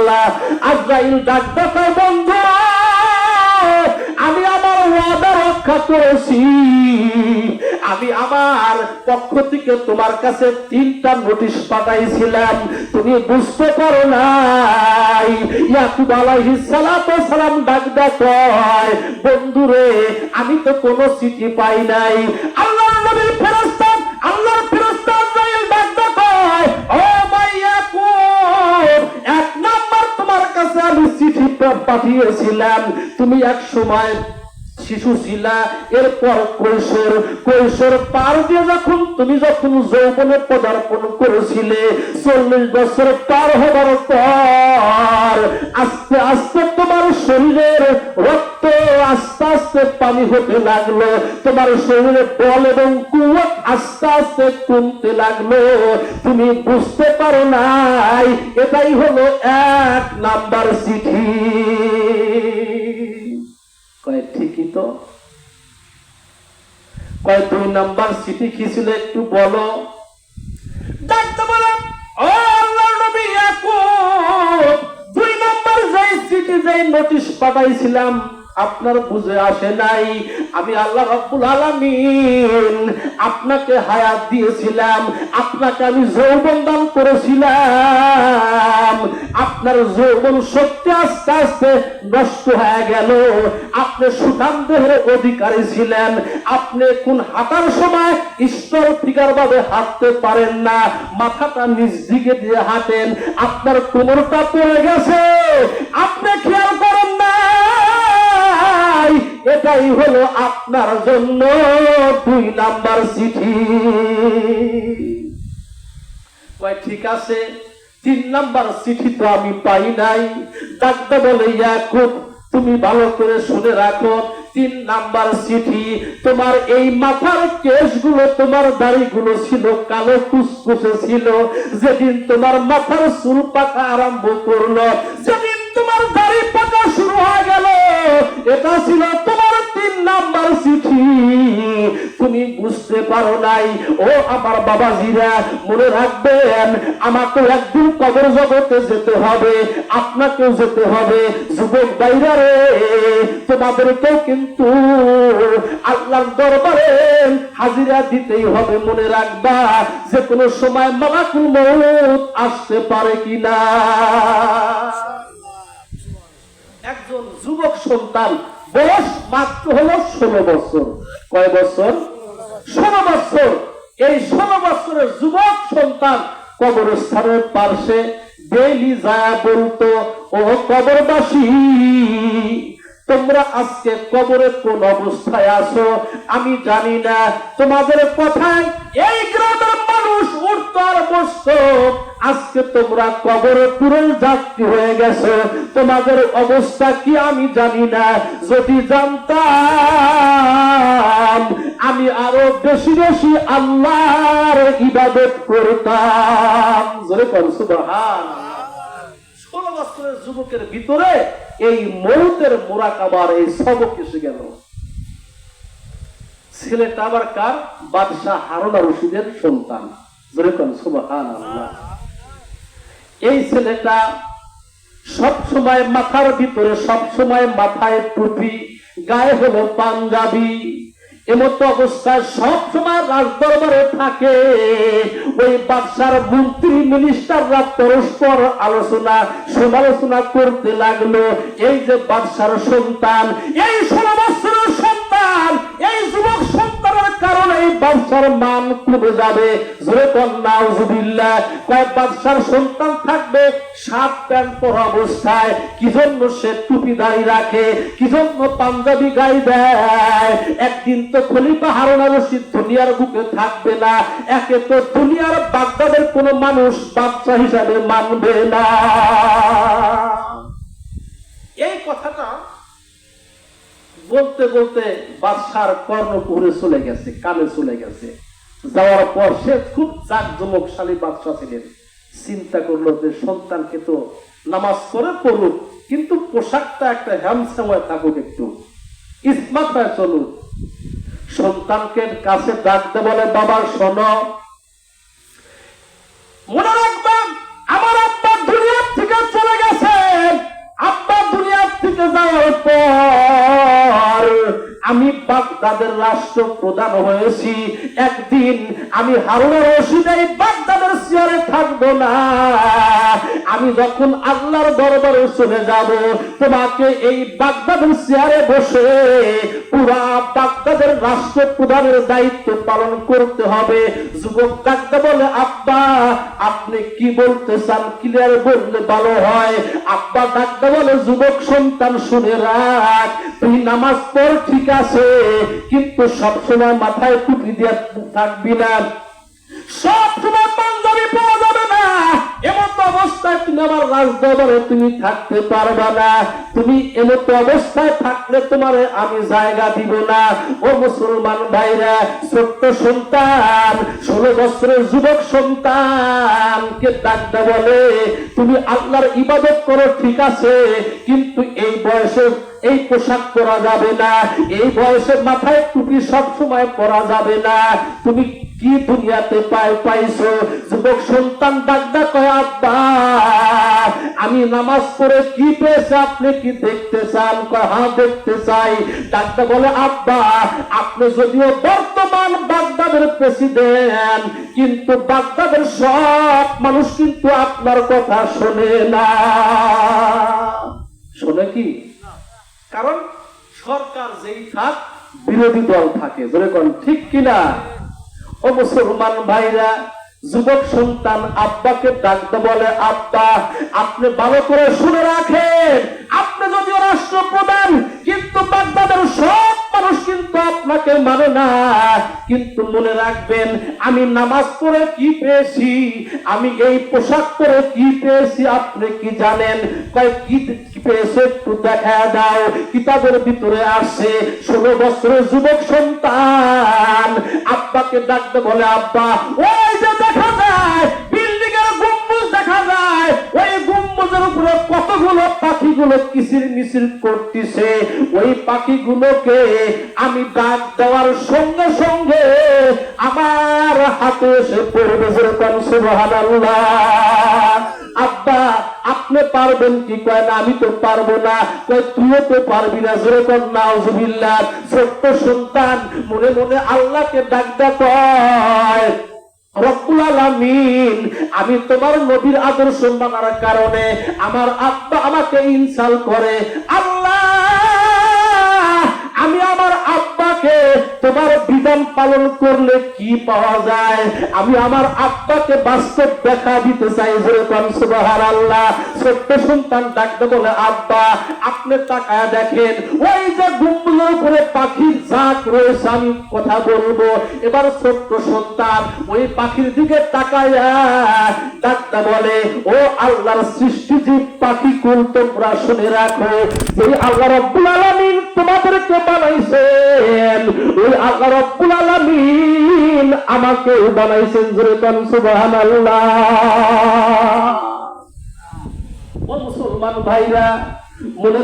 আল্লাহ। আজরাইল ডাক দেয়, বন্ধু আমি আমার ওয়াদা রক্ষা করেছি, আমি আমার পক্ষ থেকে তোমার কাছে 3টা নোটিশ পাঠাইছিলাম, তুমি বুঝতে পারো নাই। ইয়াকুব আলাইহিস সালাতু ওয়াস সালাম ডাক দেয়, বন্ধুরে আমি তো কোনো চিঠি পাই নাই। আল্লাহর নবীর ফেরেশতা, আল্লাহর ফেরেশতা আজরাইল ডাক দেয়, ও ভাই ইয়াকুব, 1 নাম্বার তোমার কাছে আমি চিঠি পাঠিয়েছিলাম, তুমি এক সময় শিশু ছিলা, এরপর কৈশোর, কৈশোর পার দিয়ে যখন তুমি যৌবনে পদার্পণ করেছিলে, 40 বছর পার হবার পর আস্তে আস্তে তোমার শরীরের রক্ত আস্তে আস্তে পানি হতে লাগলো, তোমার শরীরে বল এবং কুওয়াত আস্তে আস্তে কমতে লাগলো, তুমি বুঝতে পারো নাই। এটাই হলো 1 নাম্বার চিঠি। ঠিকই তো। 2 নাম্বার চিঠি কি ছিল একটু বলো। ডাকতে বলো, ও আল্লাহর নবী ইয়াকুব, 2 নাম্বার যেই চিঠি, যেই নোটিশ পাঠাইছিলাম আপনার বুঝে আসে নাই। আমি আল্লাহ রাব্বুল আলামিন আপনাকে হায়াত দিয়েছিলাম, আপনাকে আমি যৌবন দান করেছিলাম, আপনার যৌবন শক্তি আস্তে আস্তে নষ্ট হয়ে গেল, আপনি সুঠাম দেহের অধিকারী ছিলেন, আপনি কোন হাঁটার সময় স্থল ফিগার ভাবে হাঁটতে পারেন না, মাথাটা নিচ দিকে দিয়ে হাঁটেন, আপনার কোমরটা পড়ে গেছে, আপনি খেয়াল করেন না। এটাই হলো আপনার জন্য 2 নাম্বার চিঠি। ঠিক আছে, 3 নাম্বার চিঠি তো আমি পাই নাই। ডাকতে বলে, ইয়াকুব তুমি ভালো করে শুনে রাখো, 3 নাম্বার চিঠি, তোমার এই মাথার কেশগুলো, তোমার দাড়িগুলো ছিল কালো কুচকুচে ছিল, যেদিন তোমার মাথার চুল পাকা আরম্ভ করলো, যেদিন তোমার দাড়ি পাকা শুরু হয়ে গেল, এটা ছিল তোমার 3 নাম্বার চিঠি। তুমি বুঝতে পারো নাই। ও আমার বাবাজিরা, মনে রাখবেন, আমাকে একদিন কবর জগতে যেতে হবে, আপনাকেও যেতে হবে। যুবক ভাইরা রে, তোমাদেরকেও কিন্তু আল্লাহর দরবারে হাজিরা দিতেই হবে। মনে রাখবা, যে কোনো সময় মালাকুল মউত আসতে পারে কিনা। একজন যুবক সন্তান, বয়স মাত্র হলো 16 বছর। কয় বছর? 16 বছর। এই 16 বছরের যুবক সন্তান কবরস্থানের পাশে ডেইলি যায় বলতো, ও কবরবাসী, তোমরা আজকে কবরে কোন অবস্থায় আছো আমি জানি না, তোমাদের কথায় এই গ্রামের মানুষ উঠতো আর বসতো, আজকে তোমরা কবরে পুরো যাত্রী হয়ে গেছো, তোমাদের অবস্থা কি আমি জানি না, যদি জানতাম আমি আরো বেশি বেশি আল্লাহর ইবাদত করতাম। জোরে বল সুবহানাল্লাহ। 16 বছরের যুবকের ভিতরে এই মৌতের মুরাকাবার এই সবক এসে গেল। ছেলেটা আবার কার? বাদশাহ হারুন আর রশিদের সন্তান। যেরকম সুবহানাল্লাহ। এই ছেলেটা সব সময় মাথার ভিতরে, সব সময় মাথায় টুপি, গায়ে হলো পাঞ্জাবি, এমতো অবস্থায় সব সময় রাজদরবারে থাকে। ওই বাদশার মন্ত্রী মিনিস্টাররা পরস্পর আলোচনা সমালোচনা করতে লাগলো, এই যে বাদশার সন্তান, এই 16 বছরের সন্তান, এই যুবক সন্তানের কারণে এই বাদশার মান কমে যাবে। জোরে বল নাউজুবিল্লাহ। কয় বাদশার সন্তান থাকবে শার্ট প্যান্ট পরা অবস্থায়, কি জন্য সে টুপি দাড়ি রাখে, কি জন্য পাঞ্জাবি গায়ে দেয়। একদিন তো খলিফা হারুন আর রশিদ দুনিয়ার বুকে থাকবে না, একে তো দুনিয়ার বাগদাদের কোন মানুষ বাদশা হিসাবে মানবে না। এই কথাটা বলতে বলতে বাদশার কর্ণপুরে চলে গেছে, কানে চলে গেছে। যাওয়ার পর সে খুব জাঁকজমকশালী বাদশা ছিলেন। চিন্তা করলো যে সন্তানকে তো নামাজ করে পড়ুক, কিন্তু পোশাকটা একটা হ্যামস্যাম হয়ে থাকুক, একটু স্মার্ট হয়ে চলুক। সন্তানকে কাছে ডাকতে বলে, বাবা শোনো, মনে রাখবেন আমার আব্বা দুনিয়া থেকে চলে গেছে, আমি বাগদাদের রাষ্ট্রপ্রধান হয়েছি, একদিন আমি হারুনুর রশিদ এই বাগদাদের চেয়ারে থাকবো না। আমি যখন আল্লাহর দরবারে চলে যাব, তোমাকে এই বাগদাদের চেয়ারে বসে পুরা বাগদাদের রাষ্ট্রপ্রধানের দায়িত্ব পালন করতে হবে। যুবক ডাকতে বলে, আব্বা আপনি কি বলতে চান, ক্লিয়ার বললে ভালো হয়। আব্বা ডাকতে বলে, যুবক সন্তান শুনে রাখ, তুই নামাজ পড় ঠিক আছে, কিন্তু সবসময় মাথায় টুপি দিয়ে থাকবি না, সবসময় পাঞ্জাবি পাওয়া যাবে না। এমত অবস্থায় তুমি আমার রাজদরবারে তুমি থাকতে পারবা না। তুমি এমত অবস্থায় থাকলে তোমার আমি জায়গা দিব না। ও মুসলমান ভাইরা, ছোট্ট সন্তান 16 বছরের যুবক সন্তানকে ডাকতে বলে, তুমি আল্লাহর ইবাদত করো ঠিক আছে, কিন্তু এই বয়সে এই পোশাক পরা যাবে না, এই বয়সে মাথায় টুপি সব সময় পরা যাবে না। তুমি কি দুনিয়াতে পাইছো? যুবক সন্তান ডাকদা কয়, আব্বা আমি নামাজ পড়ে কি পেয়েছে আপনি কি দেখতে চান? কয় হ্যাঁ দেখতে চাই। ডাকদা বলে, আব্বা আপনি যদিও বর্তমান বাগদাদের প্রেসিডেন্ট, কিন্তু বাগদাদের সব মানুষ কিন্তু আপনার কথা শোনে না। শোনে কি? কারণ সরকার যেই থাক বিরোধী দল থাকে, যেরকম ঠিক কিনা? ও মুসলমান ভাইরা, যুবক সন্তান আব্বাকে ডাকতে বলে, আব্বা আপনি ভালো করে শুনে রাখেন, আপনি যদিও রাষ্ট্রপ্রধান, কিন্তু বাগদাদের সব মানুষ কিন্তু আপনাকে মানে না। কিন্তু মনে রাখবেন, আমি নামাজ পড়ে কি পেয়েছি, আমি এই পোশাক পরে কি পেয়েছি আপনি কি জানেন? কয় কি পেয়েছে একটু দেখা দাও। কিতাবের ভিতরে আসে 16 বছরের যুবক সন্তান আব্বাকে ডাকতে বলে, আব্বা ওই যে দেখা যায় বিল্ডিং এর গম্বুজ দেখা যায়, ওই গম্বুজের উপরে কতগুলো পাখিগুলো কিচির মিচির করতেছে, ওই পাখিগুলোকে আমি ডাক দেওয়ার সঙ্গে সঙ্গে আমার হাতে এসে পড়বে। যেরকম সুবহানাল্লাহ। আব্বা আপনি পারবেন কি? কয় না আমি তো পারবো না। কয় তুইও তো পারবি না। যেরকম নাউজুবিল্লাহ। ছোট্ট সন্তান মনে মনে আল্লাহকে ডাকতে কয়, রব্বুল আলামিন আমি তোমার নবীর আদর্শ মানার কারণে আমার আব্বা আমাকে ইনসাল্ট করে, আল্লাহ আমি আমার আব্বাকে তোমার বিধান পালন করলে কি পাওয়া যায়, আমি আমার আব্বাকে বাস্তব দেখা দিতে চাই। যেরকম সুবহানাল্লাহ। ছোট্ট সন্তান ডাকতে বলে, আব্বা আপনি তাকায় দেখেন, ওই যে গম্বুজের উপরে পাখির ঝাঁক রয়েছে, আমি কথা বলবো। এবার ছোট্ট সন্তান ওই পাখির দিকে তাকায়া ডাকতে বলে, ও আল্লাহর সৃষ্টি জীব পাখি কুল তোমরা শুনে রাখো, যে আল্লাহ রব্বুল আলামিন তোমাদেরকে বানাইছেন, ওই আল্লাহ রব্বুল আলামিন আমাকে বানাইছেন। যেরকম সুবহানাল্লাহ। ও মুসলমান ভাইরা, মনে